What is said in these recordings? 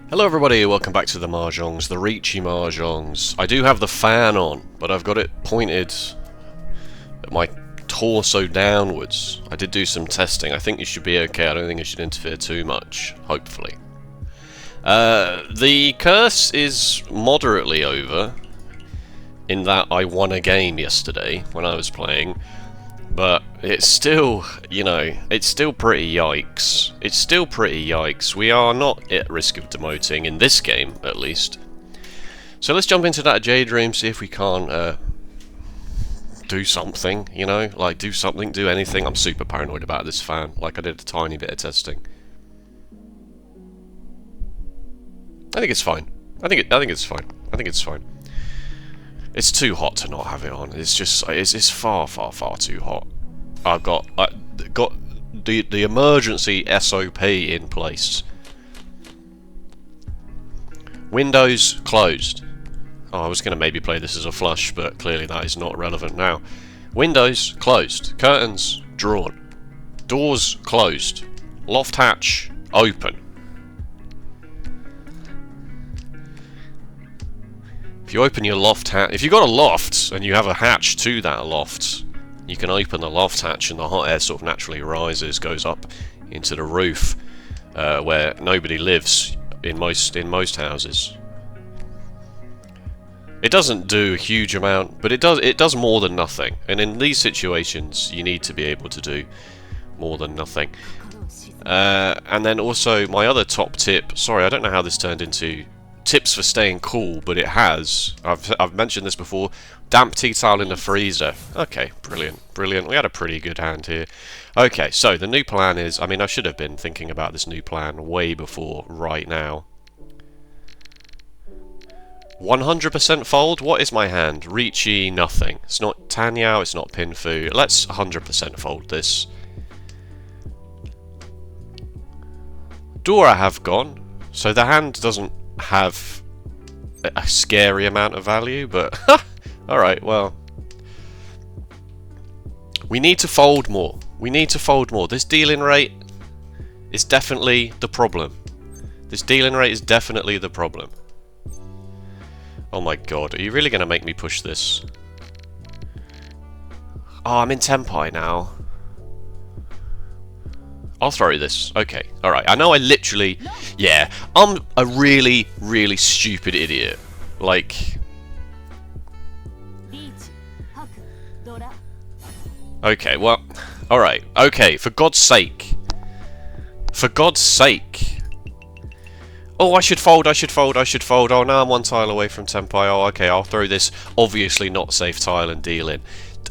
Hello everybody, welcome back to the Mahjongs, the Riichi Mahjongs. I do have the fan on, but I've got it pointed at my torso downwards. I did do some testing. I think you should be okay. I don't think it should interfere too much, hopefully. The curse is moderately over, in that I won a game yesterday when I was playing. But it's still, you know, it's still pretty yikes. It's still pretty yikes. We are not at risk of demoting, in this game, at least. So let's jump into that Jade Dream, see if we can't, do something, you know? Like, do something, do anything. I'm super paranoid about this fan. Like, I did a tiny bit of testing. I think it's fine. I think it's fine. I think it's fine. It's too hot to not have it on. It's just, it's far too hot. I've got the emergency SOP in place. Windows closed. Oh, I was going to maybe play this as a flush, but clearly that is not relevant now. Windows closed. Curtains drawn. Doors closed. Loft hatch open. If you open your loft hatch, if you've got a loft and you have a hatch to that loft, you can open the loft hatch and the hot air sort of naturally rises, goes up into the roof, where nobody lives in most houses. It doesn't do a huge amount, but it does more than nothing. And in these situations, you need to be able to do more than nothing. And then also my other top tip. Sorry, I don't know how this turned into tips for staying cool, but it has. I've mentioned this before. Damp tea towel in the freezer. Okay, brilliant. We had a pretty good hand here. Okay, so the new plan is, I mean, I should have been thinking about this new plan way before right now. 100% fold? What is my hand? Riichi, nothing. It's not Tanyao, it's not Pinfu. Let's 100% fold this. Dora have gone, so the hand doesn't have a scary amount of value, but alright, well, we need to fold more. We need to fold more. This dealing rate is definitely the problem. This dealing rate is definitely the problem. Oh my god, are you really going to make me push this? Oh, I'm in Tenpai now. I'll throw this. Okay, alright. I know I literally... Yeah, I'm a really stupid idiot. Like... Okay, well... Alright, okay, for God's sake. For God's sake. Oh, I should fold. Oh, now I'm one tile away from Tenpai. Oh, okay, I'll throw this obviously not safe tile and deal in.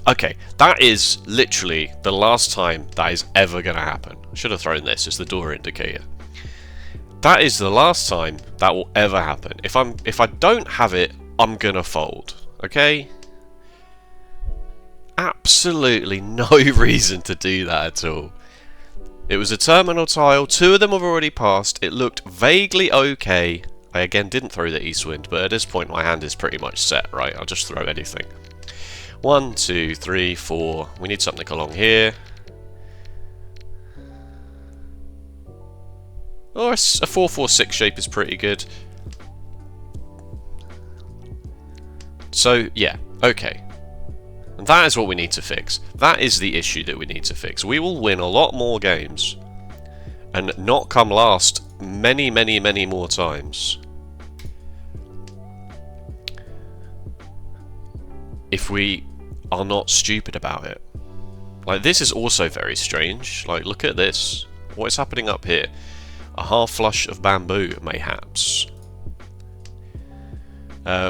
Okay, that is literally the last time that is ever going to happen. I should have thrown this as the door indicator. That is the last time that will ever happen. If I don't have it, I'm going to fold. Okay? Absolutely no reason to do that at all. It was a terminal tile. 2 of them have already passed. It looked vaguely okay. I again didn't throw the east wind, but at this point my hand is pretty much set, right? I'll just throw anything. 1, 2, 3, 4. We need something along here. Or a 4-4-6 shape is pretty good. So, yeah, okay. And that is what we need to fix. That is the issue that we need to fix. We will win a lot more games and not come last many more times if we are not stupid about it. Like, this is also very strange. Like, look at this. What is happening up here? A half flush of bamboo, mayhaps.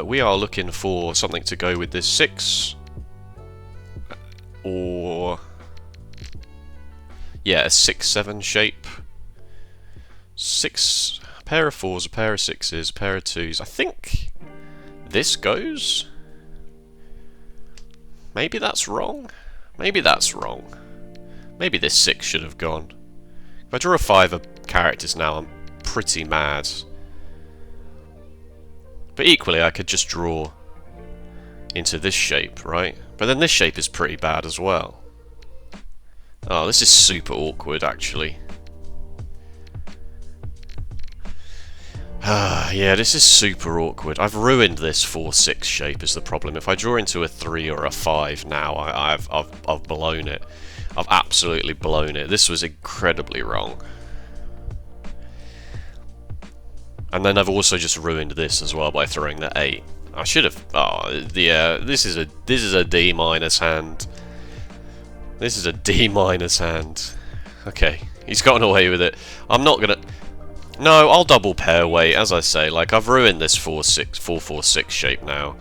We are looking for something to go with this 6. Or... yeah, a 6-7 shape. 6... a pair of 4s, a pair of 6s, a pair of 2s. I think this goes? Maybe that's wrong? Maybe that's wrong. Maybe this 6 should have gone. If I draw a 5 of characters now, I'm pretty mad. But equally, I could just draw into this shape, right? But then this shape is pretty bad as well. Oh, this is super awkward, actually. Yeah, this is super awkward. I've ruined this 4-6 shape is the problem. If I draw into a 3 or a 5 now, I've blown it. I've absolutely blown it. This was incredibly wrong. And then I've also just ruined this as well by throwing the 8. I should have. Oh, yeah. This is a D minus hand. This is a D minus hand. Okay, he's gotten away with it. I'm not gonna. No, I'll double pair weight, as I say. Like, I've ruined this 4-4-6 shape now.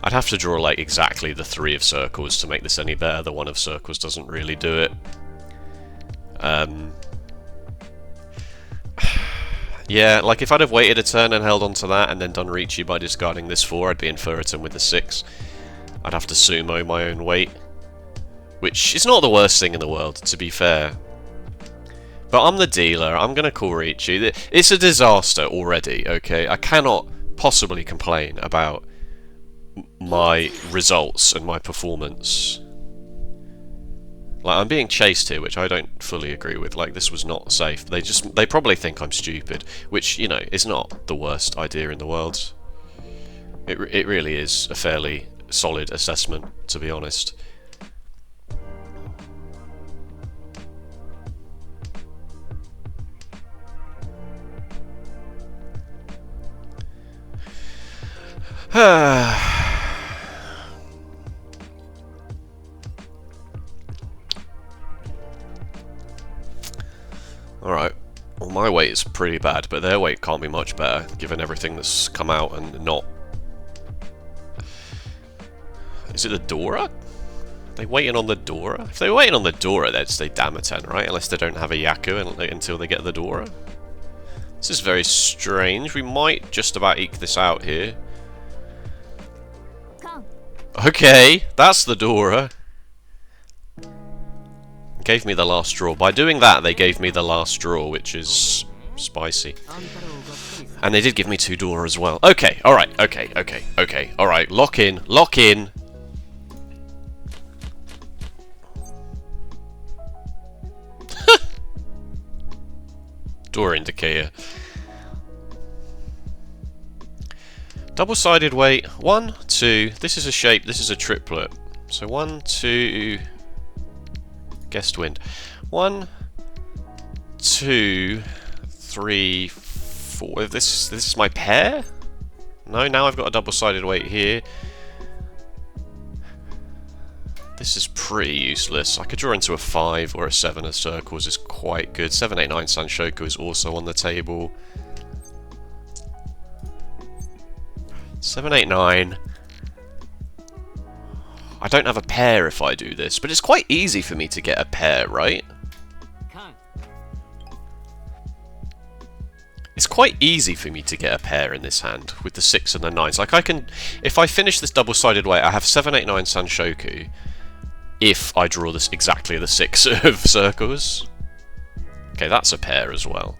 I'd have to draw, like, exactly the 3 of circles to make this any better. The 1 of circles doesn't really do it. Yeah, like, if I'd have waited a turn and held on to that and then done Riichi by discarding this 4, I'd be Infuritum with the 6. I'd have to sumo my own weight. Which is not the worst thing in the world, to be fair. But I'm the dealer, I'm going to call Riichi. It's a disaster already, okay? I cannot possibly complain about my results and my performance. Like, I'm being chased here, which I don't fully agree with. Like, this was not safe. They probably think I'm stupid, which, you know, is not the worst idea in the world. It really is a fairly solid assessment, to be honest. Alright, well my weight is pretty bad, but their weight can't be much better, given everything that's come out and not... Is it the Dora? Are they waiting on the Dora? If they're waiting on the Dora, they'd stay Damaten, right? Unless they don't have a Yaku until they get the Dora. This is very strange. We might just about eke this out here. Okay, that's the Dora. Gave me the last draw. By doing that, they gave me the last draw, which is spicy. And they did give me 2 Dora as well. Okay, alright, okay, alright, lock in, lock in. Dora indicator. Double-sided weight, 1, 2, this is a shape, this is a triplet. So 1, 2, guest wind. 1, 2, 3, 4, this is my pair? No, now I've got a double-sided weight here. This is pretty useless. I could draw into a 5 or a 7 of circles is quite good. 7, 8, 9 Sanshoku is also on the table. 7, 8, 9. I don't have a pair if I do this, but it's quite easy for me to get a pair, right? It's quite easy for me to get a pair in this hand with the 6 and the 9s. Like I can, if I finish this double-sided way, I have 7, 8, 9 Sanshoku if I draw this exactly the 6 of circles. Okay, that's a pair as well.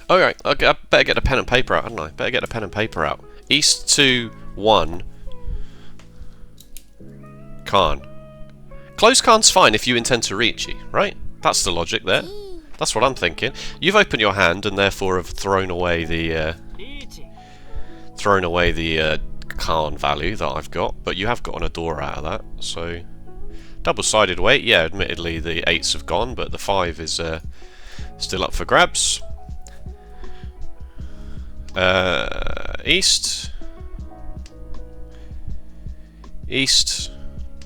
Alright, I better get a pen and paper out, hadn't I? Better get a pen and paper out. East 2, 1. Khan. Close Khan's fine if you intend to Riichi, right? That's the logic there. That's what I'm thinking. You've opened your hand and therefore have thrown away the Khan value that I've got, but you have gotten a door out of that, so double-sided weight, yeah, admittedly the 8s have gone, but the 5 is still up for grabs. East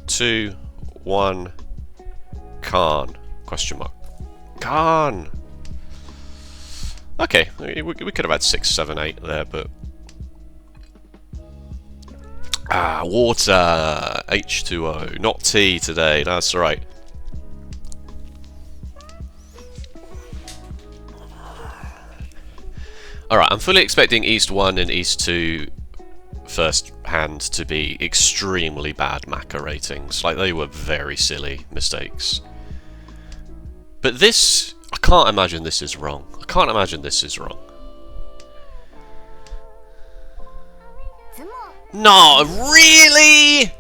2, 1, Khan, question mark. Khan! Okay, we could have had 6, 7, 8 there, but... Ah, water! H2O, not tea today, that's right. Alright, I'm fully expecting East 1 and East 2 first hand to be extremely bad Macca ratings. Like, they were very silly mistakes. But this, I can't imagine this is wrong. I can't imagine this is wrong. No, really?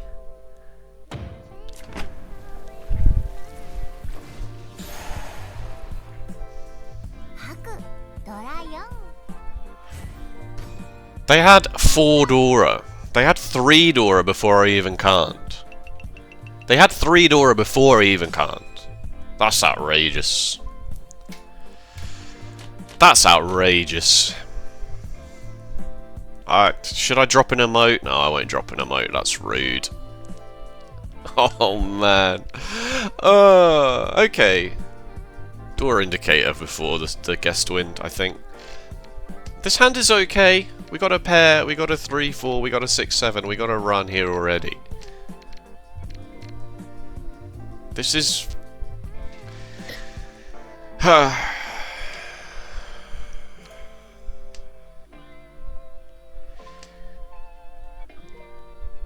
They had 4 Dora. They had 3 Dora before I even can't. They had 3 Dora before I even can't. That's outrageous. That's outrageous. Should I drop an emote? No, I won't drop an emote. That's rude. Oh, man. Okay. Door indicator before the guest wind, I think. This hand is okay. We got a pair, we got a 3-4, we got a 6-7, we got a run here already. This is...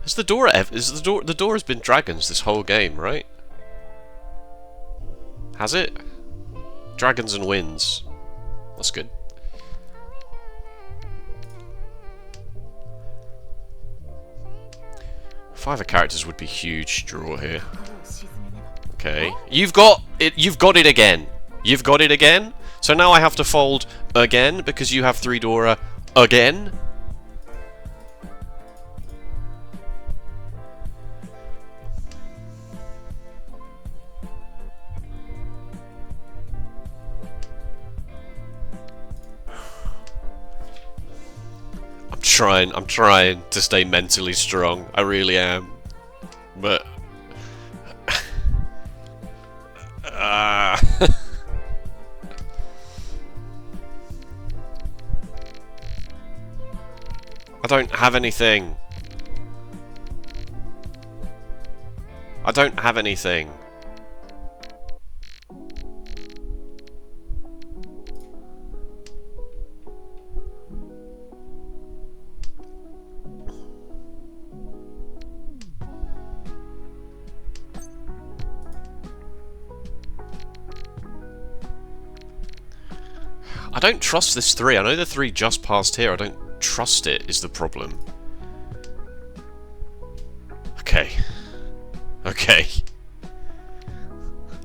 Is the door the door has been dragons this whole game, right? Has it? Dragons and winds. That's good. 5 of characters would be huge draw here. Okay. You've got it again. You've got it again? So now I have to fold again because you have 3 Dora again? I'm trying to stay mentally strong. I really am. But... I don't have anything. I don't have anything. I don't trust this 3. I know the 3 just passed here. I don't trust it is the problem. Okay. Okay.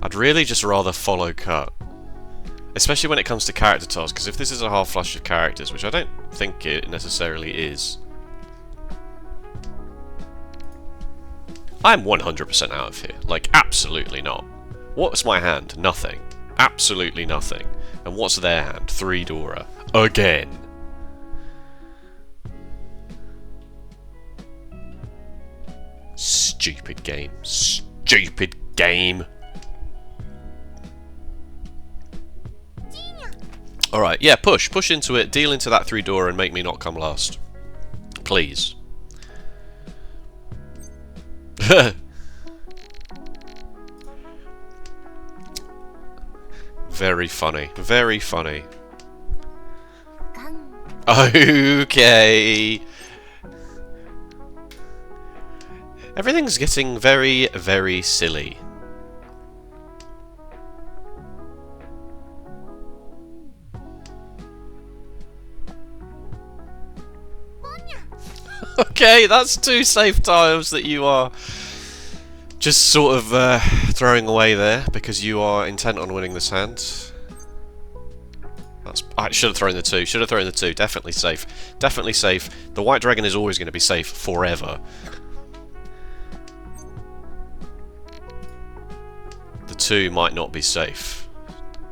I'd really just rather follow cut. Especially when it comes to character tasks, because if this is a half flush of characters, which I don't think it necessarily is, I'm 100% out of here. Like, absolutely not. What's my hand? Nothing. Absolutely nothing. And what's their hand? 3 Dora. Again. Stupid game. Stupid game. Alright, yeah, push. Push into it, deal into that 3 Dora and make me not come last. Please. Very funny. Very funny. Okay. Everything's getting very, very silly. Okay, that's 2 safe tiles that you are just sort of throwing away there because you are intent on winning this hand. I should have thrown the 2. Should have thrown the 2. Definitely safe. Definitely safe. The white dragon is always going to be safe forever. The 2 might not be safe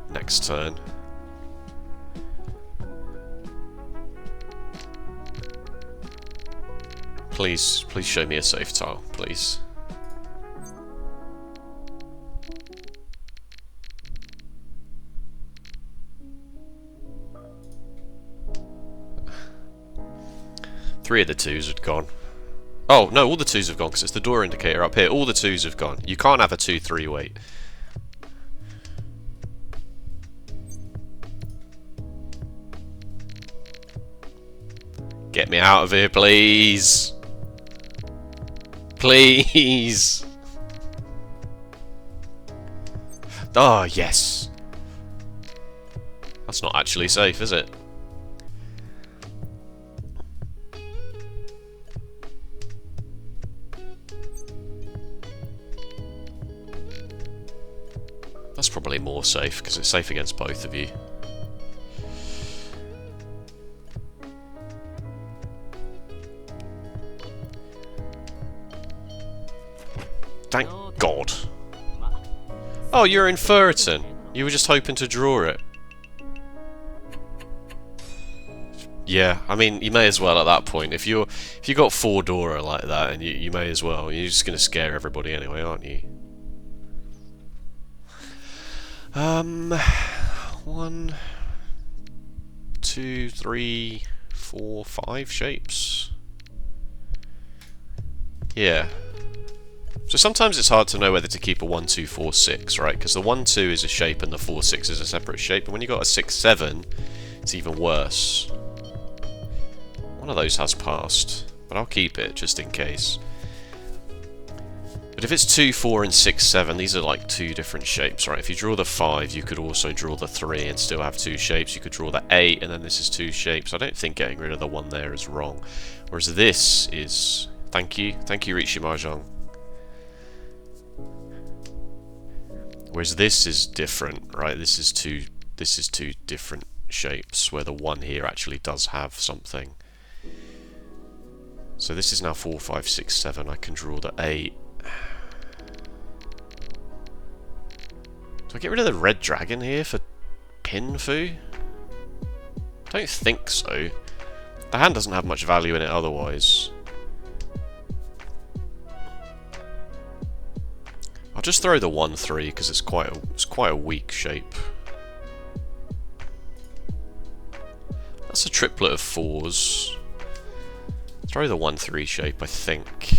next turn. Please, please show me a safe tile, please. Three of the 2s had gone. Oh, no, all the 2s have gone because it's the door indicator up here. All the 2s have gone. You can't have a 2-3 wait. Get me out of here, please. Please. Oh, yes. That's not actually safe, is it? That's probably more safe, because it's safe against both of you. Thank God. Oh, you're in Furiton. You were just hoping to draw it. Yeah, I mean, you may as well at that point. If you got 4 Dora like that, and you may as well. You're just gonna scare everybody anyway, aren't you? 1, 2, 3, 4, 5 shapes. Yeah. So sometimes it's hard to know whether to keep a 1, 2, 4, 6, right? Because the 1, 2 is a shape and the 4, 6 is a separate shape. And when you got a 6, 7, it's even worse. One of those has passed, but I'll keep it just in case. But if it's 2, 4, and 6, 7, these are like 2 different shapes, right? If you draw the 5, you could also draw the 3 and still have 2 shapes. You could draw the 8, and then this is 2 shapes. I don't think getting rid of the 1 there is wrong. Whereas this is... Thank you, Riichi Mahjong. Whereas this is different, right? This is two different shapes, where the 1 here actually does have something. So this is now 4, 5, 6, 7. I can draw the 8. Do I get rid of the red dragon here for Pinfu? I don't think so. The hand doesn't have much value in it otherwise. I'll just throw the 1, 3 because it's quite a weak shape. That's a triplet of 4s. Throw the 1, 3 shape, I think.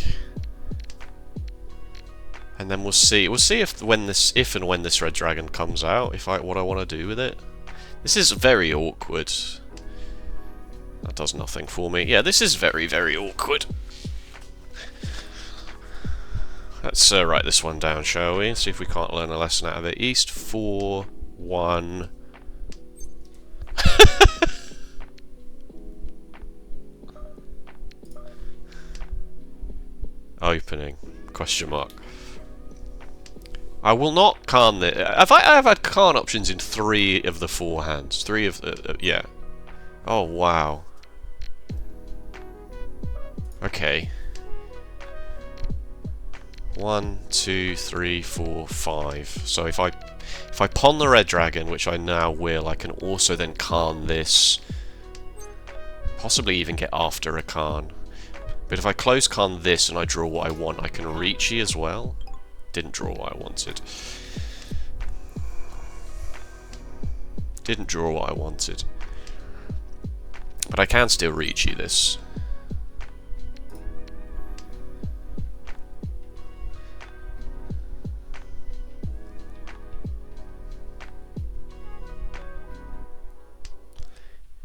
And then we'll see. We'll see if and when this red dragon comes out, what I want to do with it. This is very awkward. That does nothing for me. Yeah, this is very, very awkward. Let's write this one down, shall we? See if we can't learn a lesson out of it. East 4, 1. Opening. Question mark. I will not Khan this. I've had Khan options in 3 of the 4 hands. 3 of the... yeah. Oh, wow. Okay. 1, 2, 3, 4, 5. So if I pawn the red dragon, which I now will, I can also then Khan this. Possibly even get after a Khan. But if I close Khan this and I draw what I want, I can Riichi as well. Didn't draw what I wanted. Didn't draw what I wanted. But I can still Riichi this.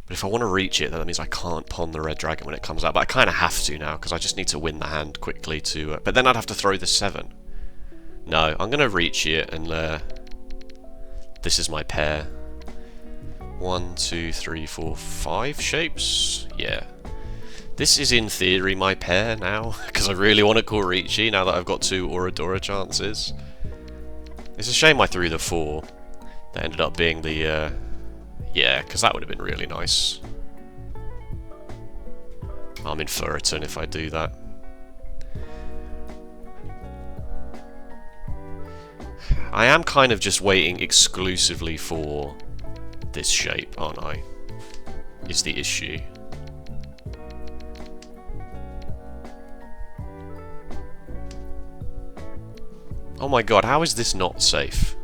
But if I want to reach it, then that means I can't pawn the red dragon when it comes out. But I kind of have to now, because I just need to win the hand quickly to... but then I'd have to throw the 7. No, I'm going to reach it, and this is my pair. 1, 2, 3, 4, 5 shapes? Yeah. This is in theory my pair now, because I really want to call Riichi now that I've got 2 Oradora chances. It's a shame I threw the 4. That ended up being the... yeah, because that would have been really nice. I'm in Furiton if I do that. I am kind of just waiting exclusively for this shape, aren't I? Is the issue. Oh my god, how is this not safe?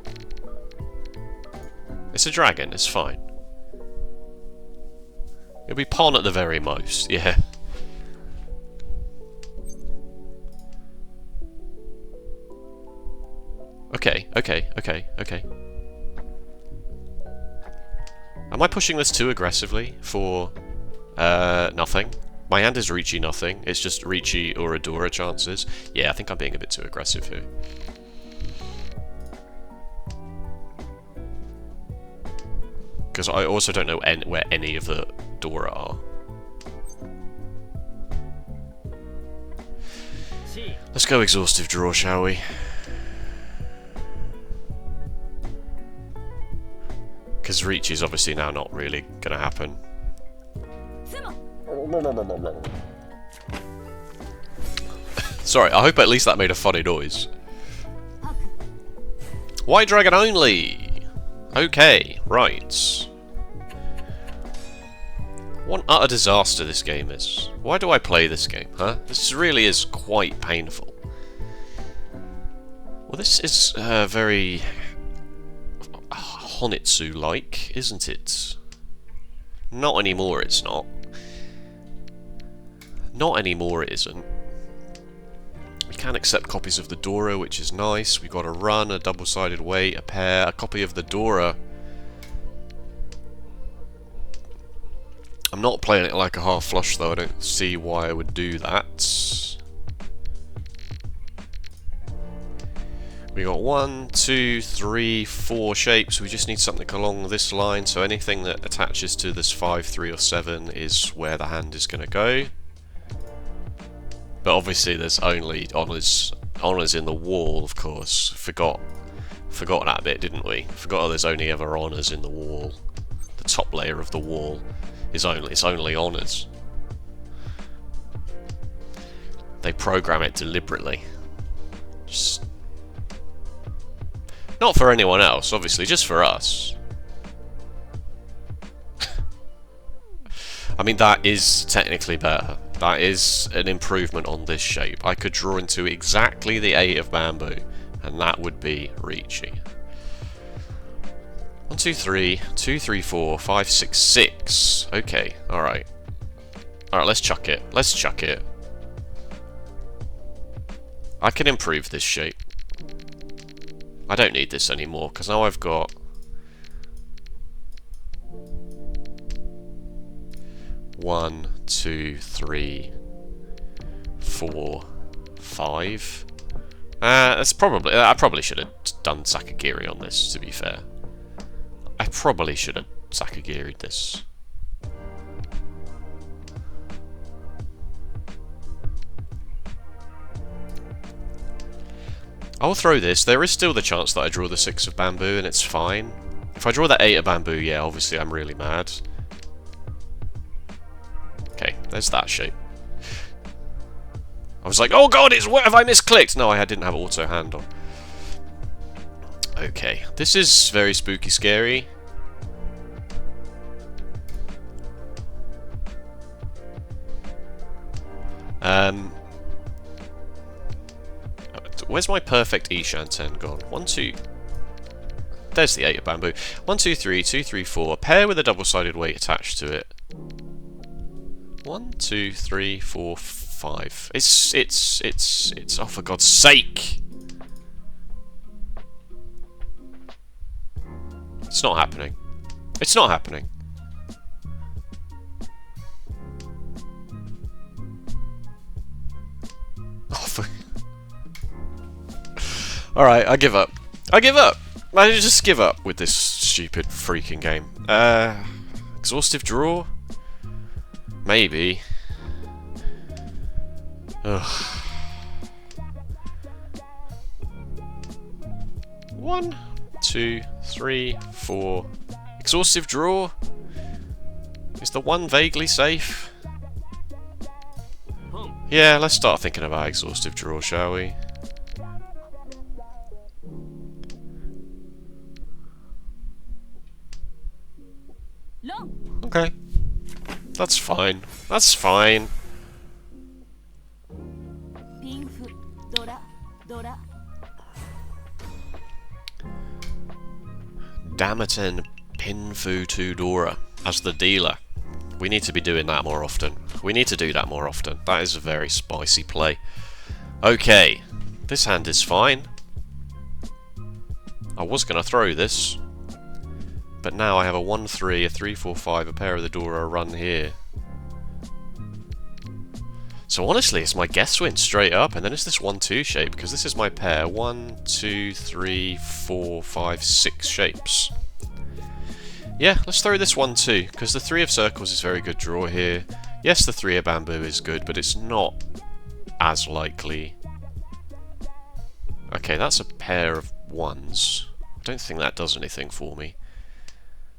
It's a dragon, it's fine. It'll be pawn at the very most, yeah. Okay. Am I pushing this too aggressively for nothing? My hand is Riichi nothing. It's just Riichi or Adora chances. Yeah, I think I'm being a bit too aggressive here. Because I also don't know where any of the Dora are. Let's go exhaustive draw, shall we? Because Riichi is obviously now not really going to happen. Sorry, I hope at least that made a funny noise. White dragon only! Okay, right. What an utter disaster this game is. Why do I play this game, huh? This really is quite painful. Well, this is very Honitsu-like, isn't it? Not anymore, it's not. Not anymore, it isn't. We can accept copies of the Dora, which is nice. We got a run, a double-sided weight, a pair, a copy of the Dora. I'm not playing it like a half flush though, I don't see why I would do that. We got 1, 2, 3, 4 shapes, we just need something along this line, so anything that attaches to this 5, 3 or 7 is where the hand is going to go. But obviously there's only honours in the wall, of course. Forgot that bit, didn't we? Forgot there's only ever honours in the wall. The top layer of the wall. It's only honours. They program it deliberately. Just not for anyone else, obviously, just for us. I mean, that is technically better. That is an improvement on this shape. I could draw into exactly the 8 of bamboo, and that would be Riichi. 1, 2, 3, 2, 3, 4, 5, 6, 6. Okay, alright. Alright, let's chuck it. Let's chuck it. I can improve this shape. I don't need this anymore, because now I've got... 1, 2, 3, 4, 5. That's probably... I probably should have done Sakagiri on this, to be fair. I probably should have Sakagiri'd this. I'll throw this. There is still the chance that I draw the 6 of bamboo, and it's fine. If I draw the 8 of bamboo, yeah, obviously I'm really mad. Okay, there's that shape. I was like, oh god, what have I misclicked? No, I didn't have auto hand on. Okay, this is very spooky scary. Where's my perfect Ishan 10 gone? 1, 2... There's the 8 of bamboo. 1, 2, 3, 2, 3, 4. A pair with a double-sided weight attached to it. 1, 2, 3, 4, 5. It's... Oh, for God's sake! It's not happening. It's not happening. Oh, for... Alright, I give up. I give up! I just give up with this stupid freaking game. Exhaustive draw? Maybe. Ugh. 1, 2, 3, 4. Exhaustive draw? Is the 1 vaguely safe? Yeah, let's start thinking about exhaustive draw, shall we? Okay. That's fine. That's fine. Damaten Pinfu Tudora as the dealer. We need to be doing that more often. We need to do that more often. That is a very spicy play. Okay. This hand is fine. I was going to throw this. But now I have a 1, 3, a 3, 4, 5, a pair of the Dora, a run here. So honestly, it's my guess win straight up, and then it's this 1, 2 shape, because this is my pair. 1, 2, 3, 4, 5, 6 shapes. Yeah, let's throw this 1, 2, because the 3 of circles is very good draw here. Yes, the 3 of bamboo is good, but it's not as likely. Okay, that's a pair of 1s. I don't think that does anything for me.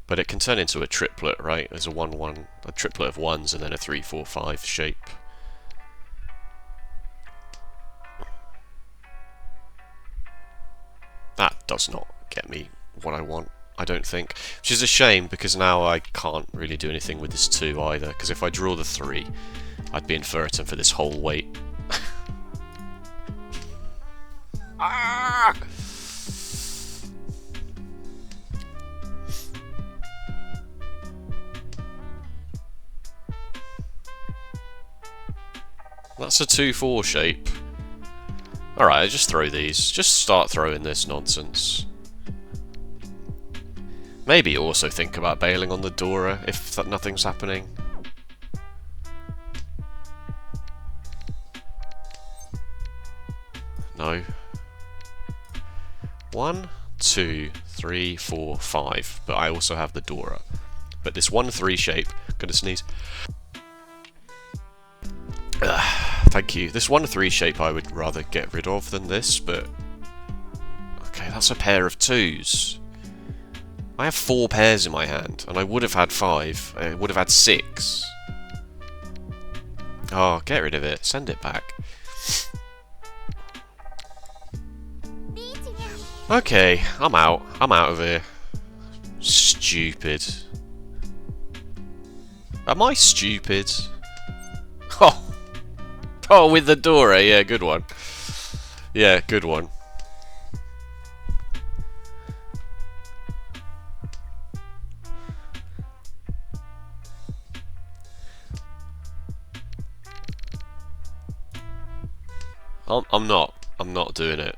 But it can turn into a triplet, right? There's a 1, 1, a triplet of 1s and then a 3, 4, 5 shape. That does not get me what I want, I don't think. Which is a shame, because now I can't really do anything with this 2 either, because if I draw the 3, I'd be inferring for this whole wait. Ah! That's a 2-4 shape. Alright, I just throw these. Just start throwing this nonsense. Maybe also think about bailing on the Dora if nothing's happening. No. 1, 2, 3, 4, 5. But I also have the Dora. But this 1-3 shape, gonna sneeze. Thank you. This 1-3 shape I would rather get rid of than this, but... Okay, that's a pair of 2s. I have 4 pairs in my hand, and I would have had 5. I would have had 6. Oh, get rid of it. Send it back. Okay, I'm out. I'm out of here. Stupid. Am I stupid? Oh! Oh, with the Dora, yeah, good one. Yeah, good one. I'm not doing it.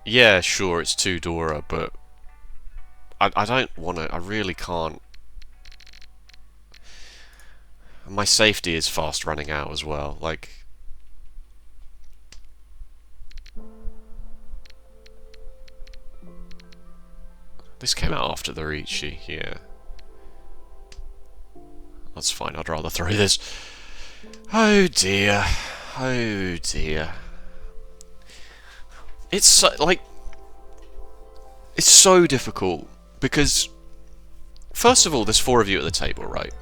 Yeah, sure, it's 2 Dora, but I don't want to. I really can't. My safety is fast running out as well. Like, this came out after the Riichi, yeah. That's fine, I'd rather throw this. Oh dear. Oh dear. It's so, like... It's so difficult, because... First of all, there's 4 of you at the table, right?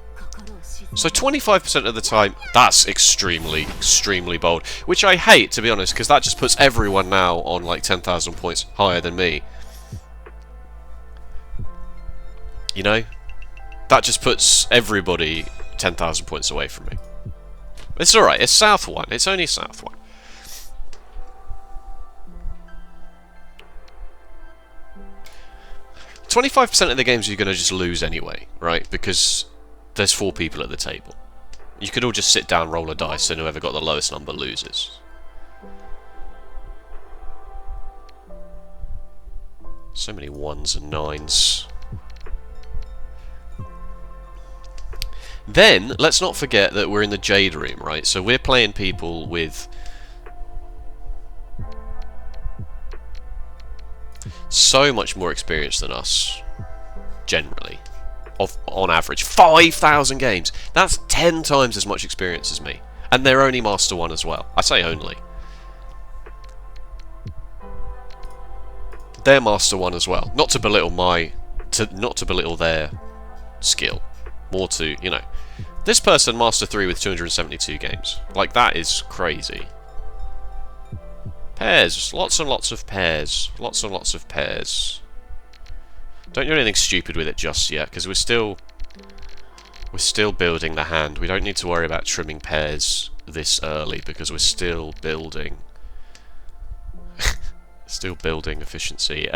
So 25% of the time, that's extremely, extremely bold. Which I hate, to be honest, because that just puts everyone now on like 10,000 points higher than me. You know? That just puts everybody 10,000 points away from me. It's alright, it's South 1. It's only South 1. "25% of the games you're going to just lose anyway, right? Because there's 4 people at the table. You could all just sit down, roll a dice, and whoever got the lowest number loses. So many 1s and 9s. Then, let's not forget that we're in the Jade Room, right? So we're playing people with so much more experience than us, generally. On average, 5,000 games. That's 10 times as much experience as me. And they're only Master 1 as well. I say only. They're Master 1 as well. Not to belittle not to belittle their skill. More to, you know. This person, Master 3 with 272 games. Like, that is crazy. Pairs. Lots and lots of pairs. Lots and lots of pairs. Don't do anything stupid with it just yet, because we're still building the hand. We don't need to worry about trimming pairs this early, because we're still building. Still building efficiency.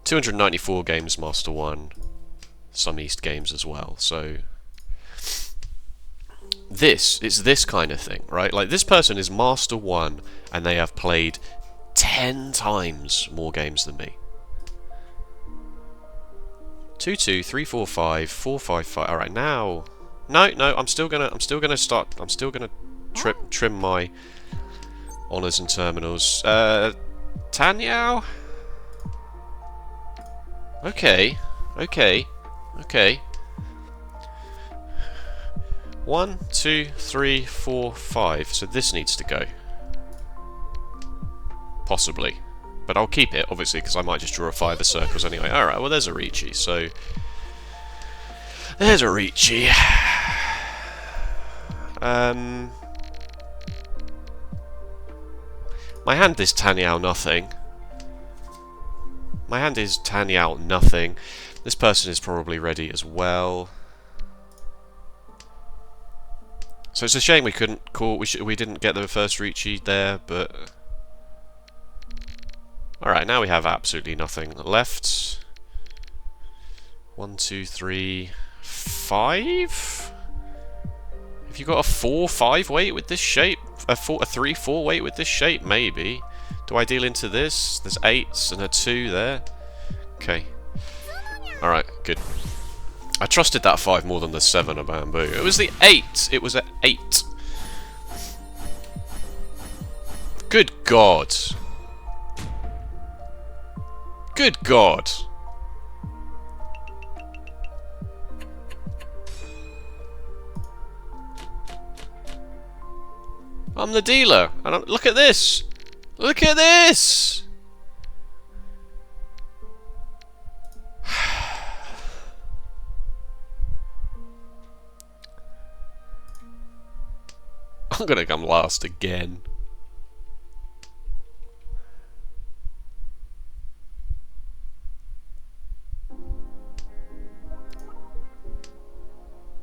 294 games, Master 1. Some East games as well, so... It's this kind of thing, right? Like, this person is Master 1, and they have played 10 times more games than me. 2, 2, 3, 4, 5, 4, 5, 5. Alright, now... No, I'm still gonna trim my honours and terminals. Tanyao? Okay. 1, 2, 3, 4, 5. So this needs to go. Possibly. But I'll keep it, obviously, because I might just draw a 5 of circles anyway. Alright, well, there's a Riichi, so... There's a Riichi. My hand is Tanyao nothing. My hand is tanny out nothing. This person is probably ready as well. So it's a shame we couldn't call. We didn't get the first Riichi there, but all right. Now we have absolutely nothing left. 1, 2, 3, 5. Have you got a 4-5 weight with this shape? A 3-4 weight with this shape? Maybe. Do I deal into this? There's 8s and a 2 there. Okay. All right. Good. I trusted that 5 more than the 7 of bamboo. It was the 8! It was an 8. Good God. Good God. I'm the dealer. And look at this. Look at this. I'm gonna come last again.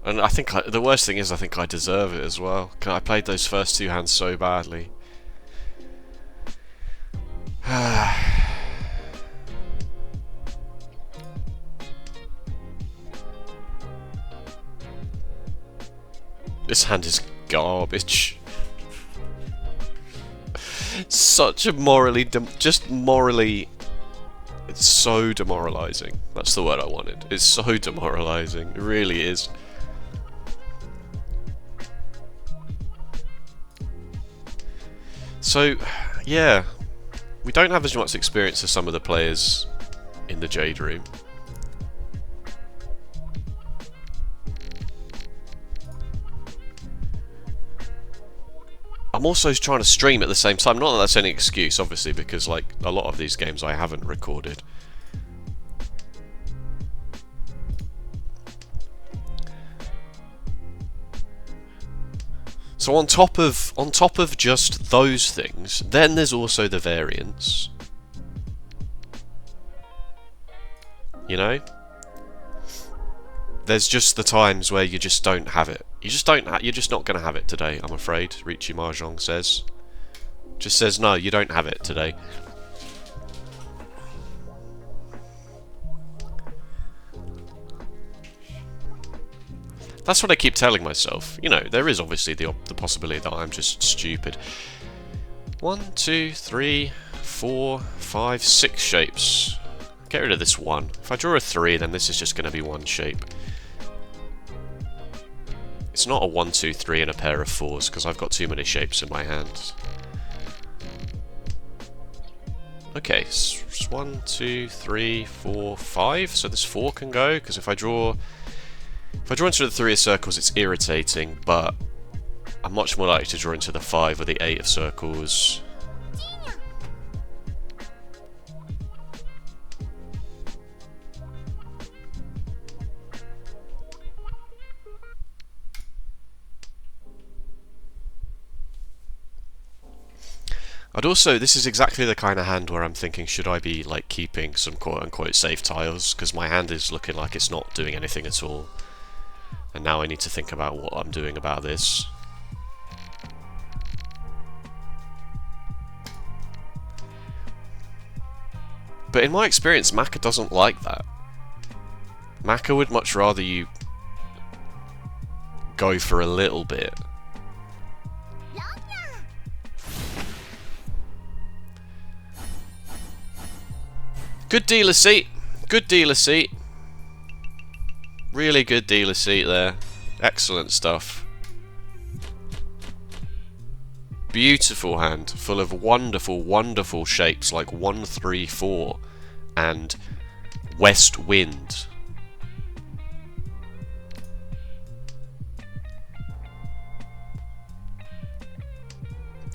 And I think the worst thing is I think I deserve it as well. I played those first 2 hands so badly. This hand is garbage. Such a just morally, it's so demoralizing. That's the word I wanted. It's so demoralizing. It really is. So, yeah, we don't have as much experience as some of the players in the Jade Room. I'm also trying to stream at the same time. Not that that's any excuse, obviously, because like a lot of these games I haven't recorded. So on top of just those things, then there's also the variants. You know? There's just the times where you just don't have it. You just don't. You're just not going to have it today, I'm afraid. Riichi Mahjong says. Just says no. You don't have it today. That's what I keep telling myself. You know, there is obviously the possibility that I'm just stupid. 1, 2, 3, 4, 5, 6 shapes. Get rid of this 1. If I draw a 3, then this is just going to be 1 shape. It's not a 1, 2, 3 and a pair of 4s, because I've got too many shapes in my hand. Okay, 1, 2, 3, 4, 5. So this 4 can go, because if I draw into the 3 of circles, it's irritating, but I'm much more likely to draw into the 5 or the 8 of circles. I'd also, this is exactly the kind of hand where I'm thinking, should I be like keeping some quote-unquote safe tiles, because my hand is looking like it's not doing anything at all. And now I need to think about what I'm doing about this. But in my experience, Maka doesn't like that. Maka would much rather you go for a little bit. Good dealer seat. Good dealer seat. Really good dealer seat there. Excellent stuff. Beautiful hand, full of wonderful, wonderful shapes like 1, 3, 4 and West Wind.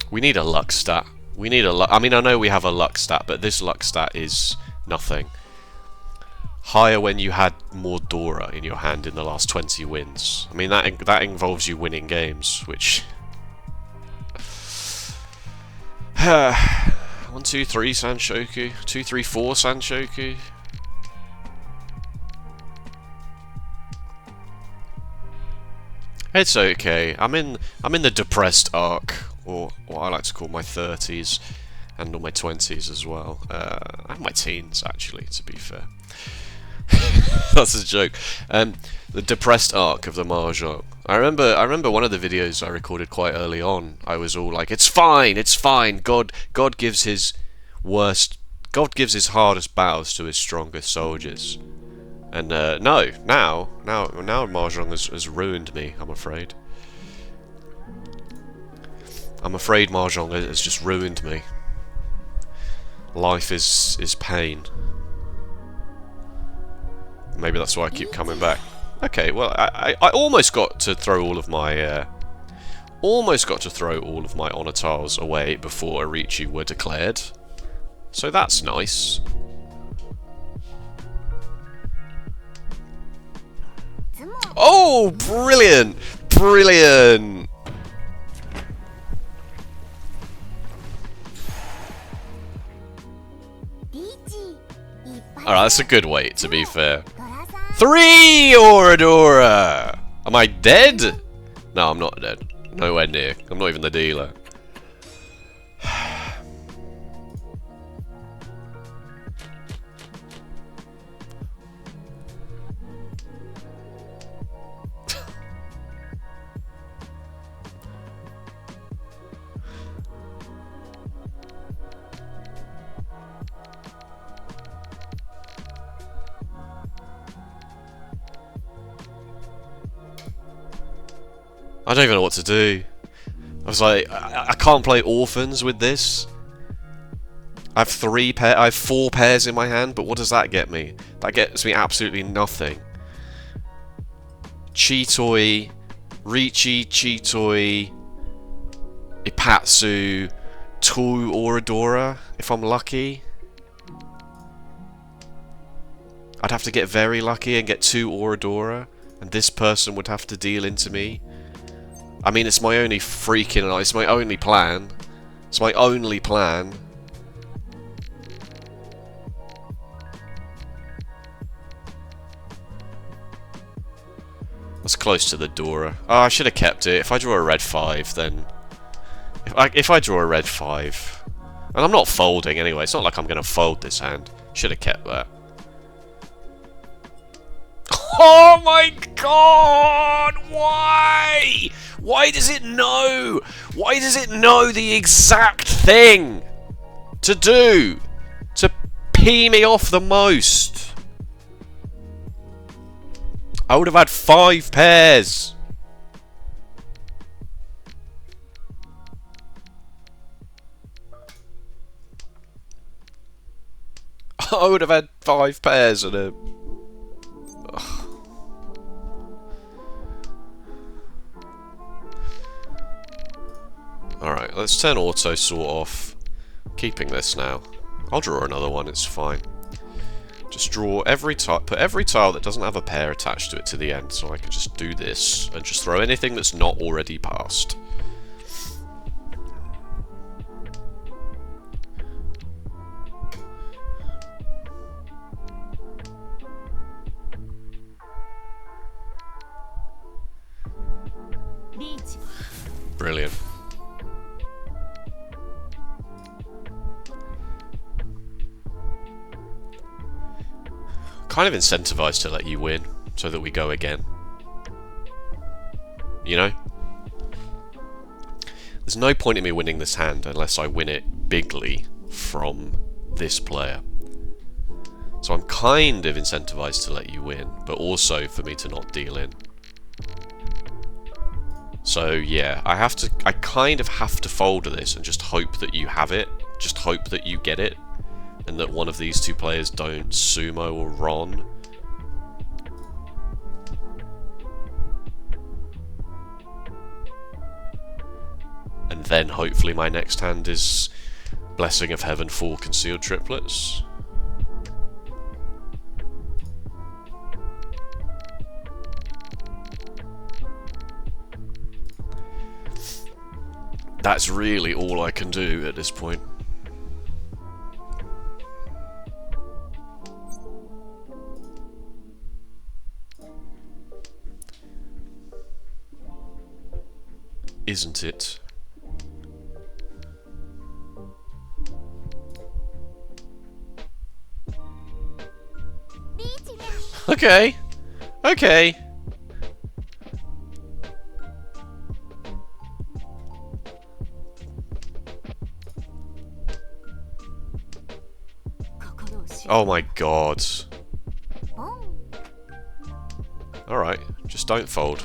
We need a luck stat. We need a luck. I mean, I know we have a luck stat, but this luck stat is nothing. Higher when you had more Dora in your hand in the last 20 wins. I mean, that involves you winning games, which I'm 1, 2, 3 Sanshoku. 2, 3, 4 Sanshoku. It's okay. I'm in the depressed arc, or what I like to call my 30s, and all my 20s as well. And my teens, actually, to be fair. That's a joke. The depressed arc of the Mahjong. I remember one of the videos I recorded quite early on. I was all like, "It's fine, it's fine. God gives his hardest battles to his strongest soldiers." And no, now Mahjong has ruined me. I'm afraid. I'm afraid Mahjong has just ruined me. Life is pain. Maybe that's why I keep coming back. Okay, well, I almost got to throw all of my honor tiles away before Riichi were declared. So that's nice. Oh, brilliant! Brilliant! Alright, that's a good weight, to be fair. 3 Oradora! Am I dead? No, I'm not dead. Nowhere near. I'm not even the dealer. I don't even know what to do. I was like, I can't play orphans with this. I have 4 pairs in my hand, but what does that get me? That gets me absolutely nothing. Chitoi, Riichi, Chitoi, Ipatsu, 2 Oradora, if I'm lucky. I'd have to get very lucky and get 2 Oradora, and this person would have to deal into me. I mean, it's my only it's my only plan. It's my only plan. That's close to the Dora. Oh, I should have kept it. If I draw a red 5, then... If I draw a red 5... And I'm not folding anyway. It's not like I'm going to fold this hand. Should have kept that. Oh my god! Why? Why does it know? Why does it know the exact thing to do to pee me off the most? I would have had 5 pairs. I would have had 5 pairs and a... Alright, let's turn auto sort off. Keeping this now. I'll draw another one, it's fine. Just draw every tile, put every tile that doesn't have a pair attached to it to the end, so I can just do this and just throw anything that's not already passed. Brilliant. Kind of incentivized to let you win, so that we go again. You know? There's no point in me winning this hand unless I win it bigly from this player. So I'm kind of incentivized to let you win, but also for me to not deal in. So yeah, I kind of have to fold this and just hope that you have it. Just hope that you get it. And that one of these 2 players don't sumo or Ron. And then hopefully my next hand is Blessing of Heaven 4 Concealed Triplets. That's really all I can do at this point. isn't it? Okay. Okay. Oh my god. Alright, just don't fold.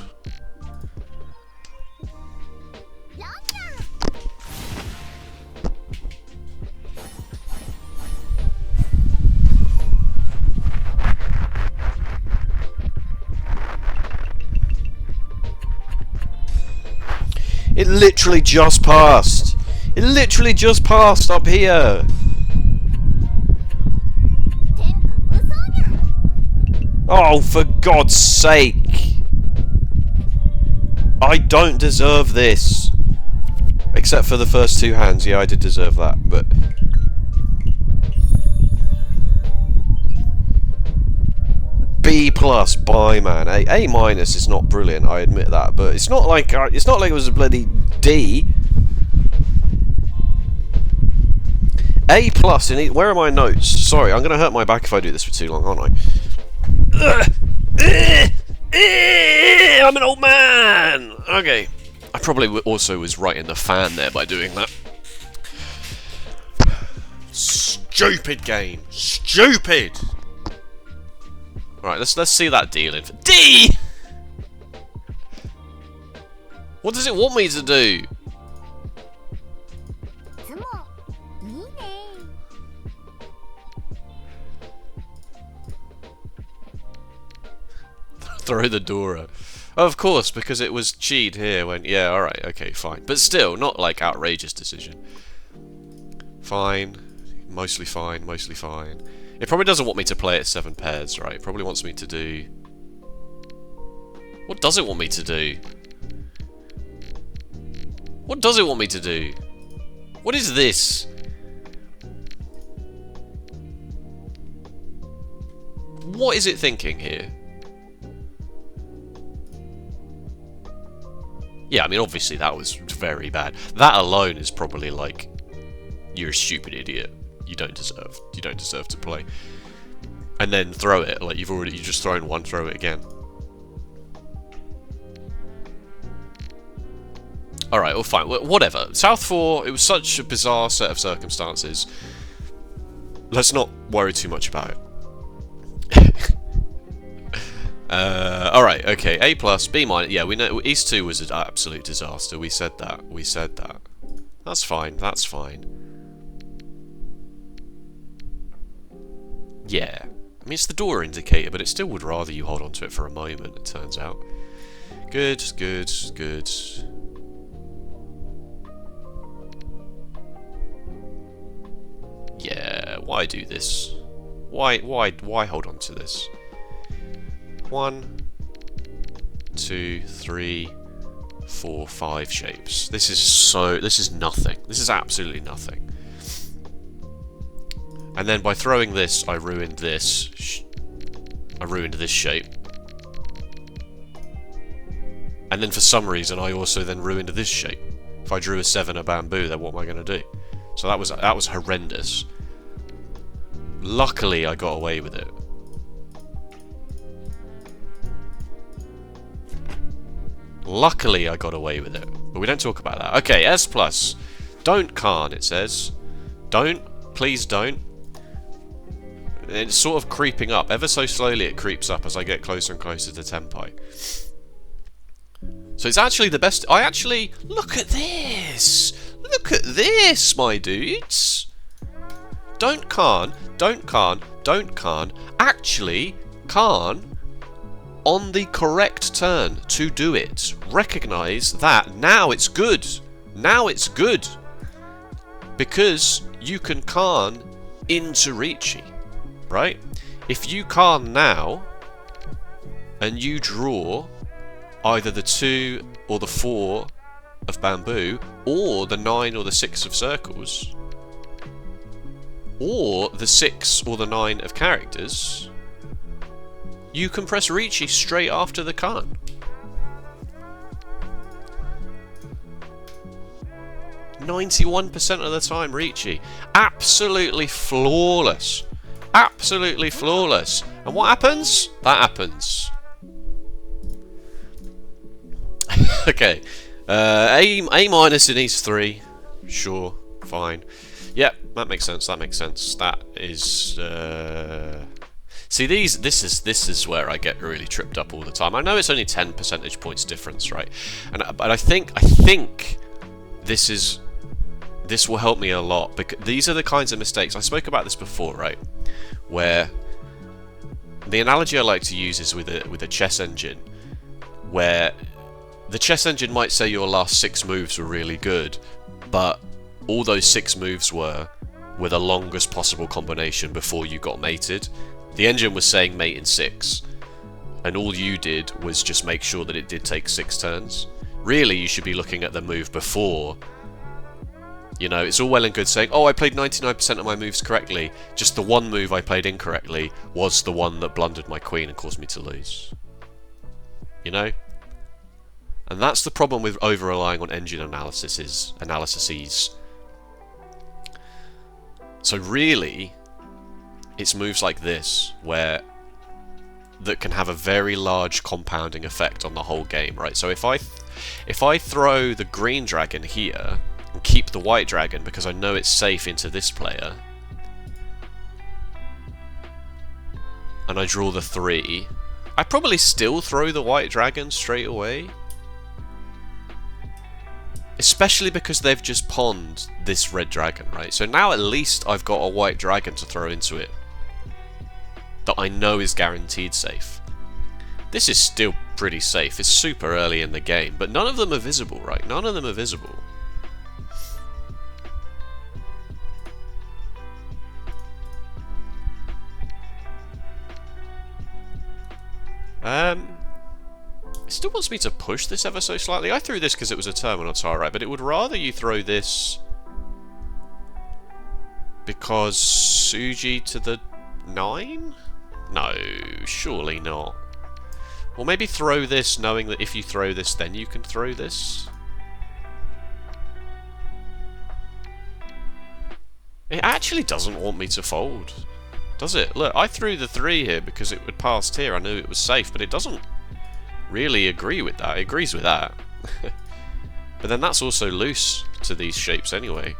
It literally just passed! It literally just passed up here! Oh, for God's sake! I don't deserve this! Except for the first two hands, yeah, I did deserve that, but... B plus, bye man. A minus is not brilliant, I admit that, but it's not like it was a bloody D. A plus in where are my notes? Sorry, I'm gonna hurt my back if I do this for too long, aren't I? I'm an old man. Okay, I probably also was right in the fan there by doing that. Stupid game, stupid. Right, let's see that dealing. D! What does it want me to do? Throw the door out. Oh, of course, because it was cheat here when... Yeah, alright, okay, fine. But still, not like outrageous decision. Fine. Mostly fine, mostly fine. It probably doesn't want me to play at 7 pairs, right? It probably wants me to do... What does it want me to do? What does it want me to do? What is this? What is it thinking here? Yeah, I mean, obviously that was very bad. That alone is probably like, you're a stupid idiot. You don't deserve to play. And then throw it, like you've just thrown one, throw it again. Alright, well fine, whatever. South 4, it was such a bizarre set of circumstances. Let's not worry too much about it. Alright, okay, A plus, B minus, yeah, we know, East 2 was an absolute disaster, we said that. That's fine, that's fine. Yeah. I mean, it's the door indicator, but it still would rather you hold on to it for a moment, it turns out. Good, good, good. Yeah, why do this? Why hold on to this? 1, 2, 3, 4, 5 shapes. This is nothing. This is absolutely nothing. And then by throwing this, I ruined this. I ruined this shape. And then for some reason, I also then ruined this shape. If I drew a 7 a bamboo, then what am I going to do? So that was horrendous. Luckily, I got away with it. Luckily, I got away with it. But we don't talk about that. Okay, S plus. Don't Khan, it says. Don't. Please don't. It's sort of creeping up. Ever so slowly it creeps up as I get closer and closer to Tenpai. So it's actually the best... Look at this! Look at this, my dudes! Don't Khan. Don't Khan. Don't Khan. Actually, Khan... on the correct turn to do it. Recognise that now it's good. Now it's good. Because you can Khan into Riichi. Right? If you Khan now, and you draw either the 2 or the 4 of bamboo, or the 9 or the 6 of circles, or the 6 or the 9 of characters, you can press Riichi straight after the Khan. 91% of the time, Riichi. Absolutely flawless. Absolutely flawless. And what happens? That happens. Okay. A minus in these three. Sure. Fine. Yep, that makes sense. That makes sense. That is... See, this is where I get really tripped up all the time. I know it's only 10 percentage points difference, right? But I think this will help me a lot, because these are the kinds of mistakes I spoke about this before, right? Where the analogy I like to use is with a chess engine, where the chess engine might say your last 6 moves were really good, but all those 6 moves were the longest possible combination before you got mated. The engine was saying mate in 6, and all you did was just make sure that it did take 6 turns. Really, you should be looking at the move before. You know, it's all well and good saying, oh, I played 99% of my moves correctly, just the one move I played incorrectly was the one that blundered my queen and caused me to lose. You know? And that's the problem with over-relying on engine analyses. So really, it's moves like this that can have a very large compounding effect on the whole game, right? So if I throw the green dragon here and keep the white dragon because I know it's safe into this player, and I draw the 3, I probably still throw the white dragon straight away. Especially because they've just pawned this red dragon, right? So now at least I've got a white dragon to throw into it that I know is guaranteed safe. This is still pretty safe. It's super early in the game, but none of them are visible, right? None of them are visible. It still wants me to push this ever so slightly. I threw this because it was a terminal tile, right? But it would rather you throw this because Suji to the 9? No, surely not. Or maybe throw this knowing that if you throw this, then you can throw this. It actually doesn't want me to fold, does it? Look, I threw the 3 here because it would pass here. I knew it was safe, but it doesn't really agree with that. It agrees with that. But then that's also loose to these shapes anyway.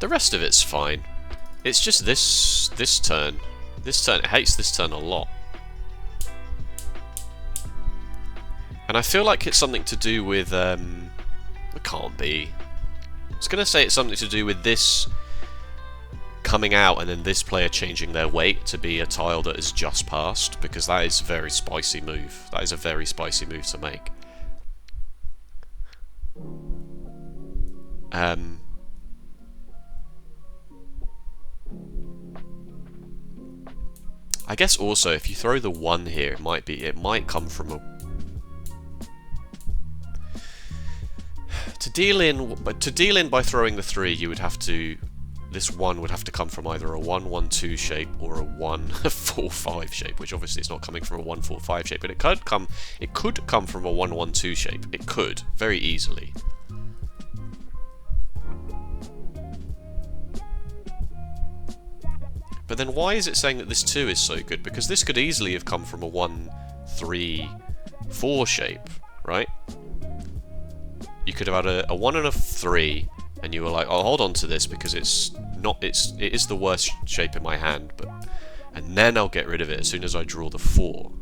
The rest of it's fine. It's just this turn. This turn, it hates this turn a lot. And I feel like it's something to do with it can't be. I was gonna say it's something to do with this coming out and then this player changing their weight to be a tile that is just passed, because that is a very spicy move. That is a very spicy move to make. I guess also if you throw the 1 here, it might come from a to deal in by throwing the 3, you would have to. This 1 would have to come from either a 1-1-2 shape or a 1-4-5 shape, which obviously it's not coming from a 1-4-5 shape, but it could come from a 1-1-2 shape. It could, very easily. But then why is it saying that this 2 is so good? Because this could easily have come from a 1-3-4 shape, right? You could have had a 1 and a 3, and you were like, I'll hold on to this because it is the worst shape in my hand, and then I'll get rid of it as soon as I draw the 4.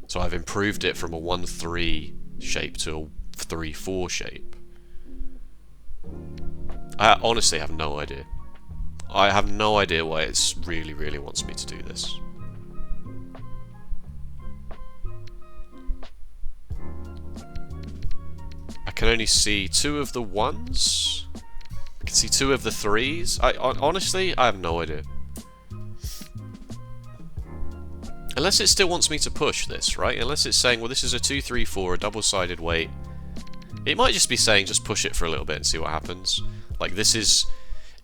So I've improved it from a 1-3 shape to a 3-4 shape. I honestly have no idea. I have no idea why it really, really wants me to do this. I can only see 2 of the 1s. I can see 2 of the 3s. Honestly, I have no idea. Unless it still wants me to push this, right? Unless it's saying, well, this is a 2-3-4, a double-sided weight. It might just be saying, just push it for a little bit and see what happens. Like, this is...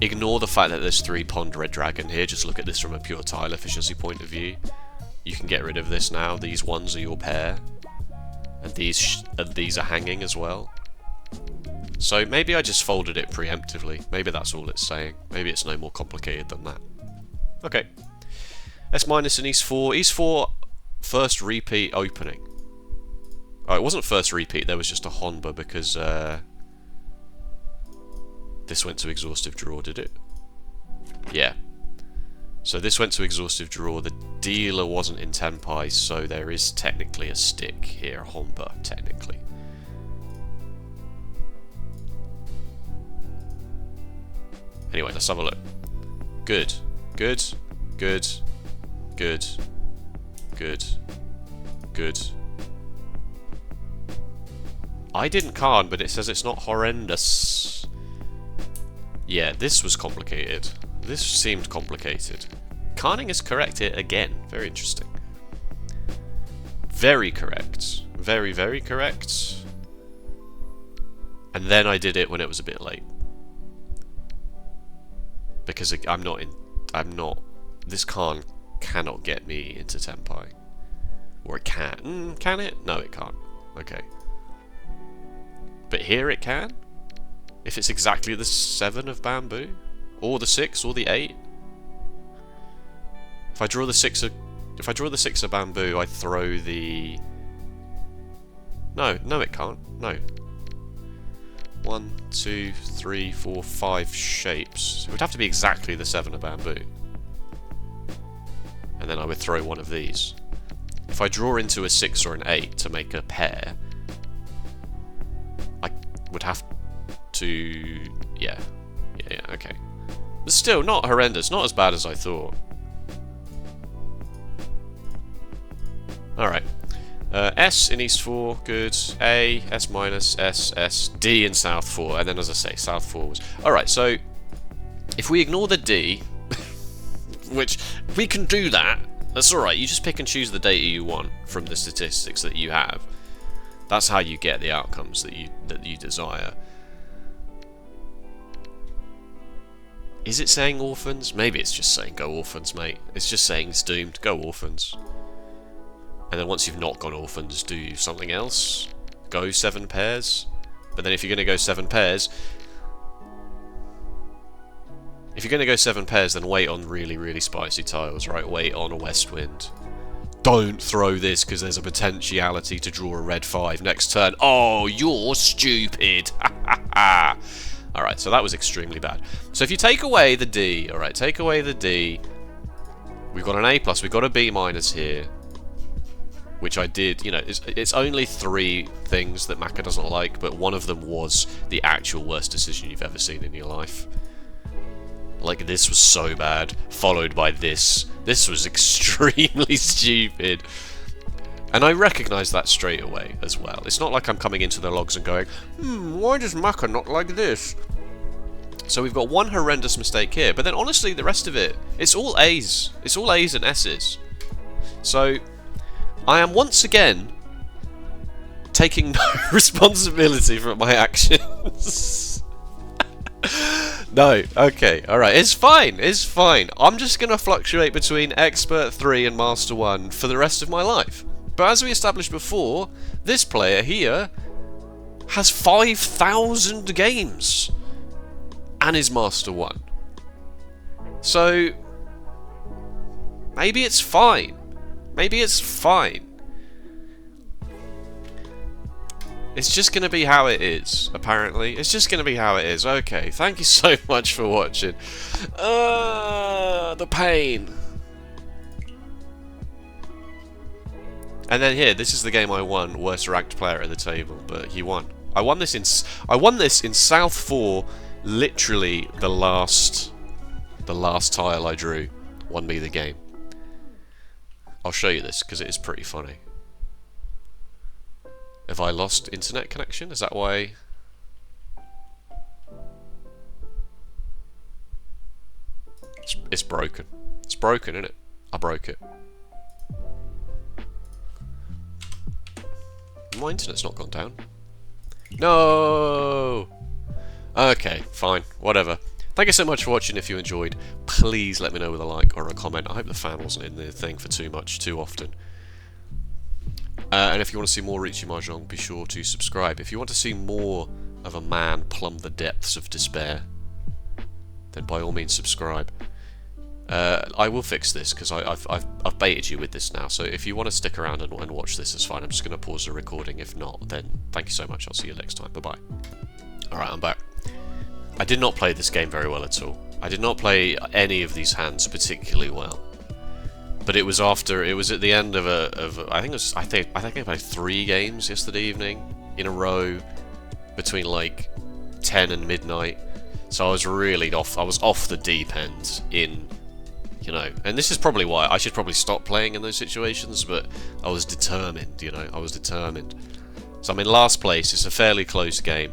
Ignore the fact that there's 3 Pond Red Dragon here, just look at this from a pure tile efficiency point of view. You can get rid of this now, these ones are your pair. And these are hanging as well. So maybe I just folded it preemptively. Maybe that's all it's saying. Maybe it's no more complicated than that. Okay. S minus in East 4. East 4, first repeat opening. Oh, it wasn't first repeat, there was just a Honba because this went to exhaustive draw, did it? Yeah. So this went to exhaustive draw, the dealer wasn't in Tenpai, so there is technically a stick here, a Honba, technically. Anyway, let's have a look. Good. Good. Good. Good. Good. Good. I didn't Khan, but it says it's not horrendous. Yeah, this was complicated. This seemed complicated. Khaning is correct here again. Very interesting. Very correct. Very, very correct. And then I did it when it was a bit late. Because this Khan cannot get me into Tenpai. Or it can. Can it? No, it can't. Okay. But here it can? If it's exactly the 7 of bamboo? Or the 6, or the 8? If I draw the 6 of bamboo, I throw the... No, it can't. No. 1, 2, 3, 4, 5 shapes. It would have to be exactly the 7 of bamboo. And then I would throw one of these. If I draw into a 6 or an 8 to make a pair, I would have to... Yeah, okay. But still, not horrendous, not as bad as I thought. Alright. S in East 4, good. A, S minus, S, S, D in South 4. And then, as I say, South 4 was... Alright, so... If we ignore the D... which, we can do that. That's alright, you just pick and choose the data you want from the statistics that you have. That's how you get the outcomes that you desire. Is it saying orphans? Maybe it's just saying go orphans, mate. It's just saying it's doomed, go orphans. And then once you've not gone orphans, do something else. Go 7 pairs. But then if you're going to go 7 pairs... If you're going to go 7 pairs, then wait on really, really spicy tiles, right? Wait on a west wind. Don't throw this, because there's a potentiality to draw a red 5 next turn. Oh, you're stupid! Ha ha ha! Alright, so that was extremely bad. So if you take away the D, alright, take away the D. We've got an A+, we've got a B- here. Which I did, you know, it's only 3 things that Maka doesn't like, but one of them was the actual worst decision you've ever seen in your life. Like, this was so bad, followed by this. This was extremely stupid. And I recognise that straight away as well. It's not like I'm coming into the logs and going, why does Maka not like this? So we've got one horrendous mistake here, but then honestly the rest of it, it's all A's. It's all A's and S's. So, I am once again taking no responsibility for my actions. No, okay, alright, it's fine, it's fine. I'm just going to fluctuate between Expert 3 and Master 1 for the rest of my life. But as we established before, this player here has 5,000 games and is Master 1. So, maybe it's fine. Maybe it's fine. It's just going to be how it is, apparently. It's just going to be how it is. Okay, thank you so much for watching. The pain. And then here, this is the game I won, worst ranked player at the table, but he won. I won this in South 4, literally the last tile I drew won me the game. I'll show you this because it is pretty funny. Have I lost internet connection? Is that why? It's broken. It's broken, isn't it? I broke it. My internet's not gone down. No! Okay, fine. Whatever. Thank you so much for watching. If you enjoyed, please let me know with a like or a comment. I hope the fan wasn't in the thing for too often. And if you want to see more Riichi Mahjong, be sure to subscribe. If you want to see more of a man plumb the depths of despair, then by all means subscribe. I will fix this because I've baited you with this now. So if you want to stick around and watch this, it's fine. I'm just going to pause the recording. If not, then thank you so much. I'll see you next time. Bye bye. Alright, I'm back. I did not play this game very well at all. I did not play any of these hands particularly well. But it was at the end of I think I played 3 games yesterday evening in a row between like 10 and midnight. So I was really off. I was off the deep end in, you know. And this is probably why I should probably stop playing in those situations. But I was determined, you know. I was determined. So I'm in last place. It's a fairly close game.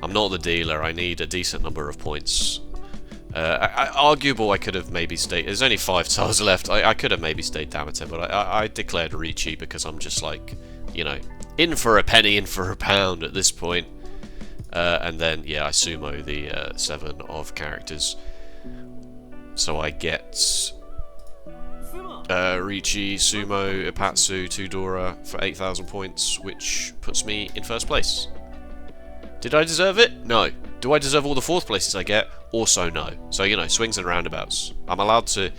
I'm not the dealer. I need a decent number of points. Arguable, I could have maybe stayed. There's only 5 tiles left. I could have maybe stayed down at 10, but I declared Riichi because I'm just like, you know, in for a penny, in for a pound at this point. And then, yeah, I sumo the 7 of characters. So I get Riichi, Sumo, Ipatsu, Tudora for 8,000 points, which puts me in first place. Did I deserve it? No. Do I deserve all the 4th places I get? Also no. So, you know, swings and roundabouts. I'm allowed to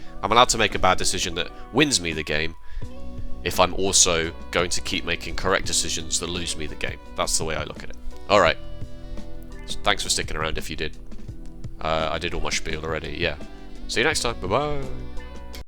make a bad decision that wins me the game if I'm also going to keep making correct decisions that lose me the game. That's the way I look at it. Alright. Thanks for sticking around if you did. I did all my spiel already, yeah. See you next time. Bye-bye.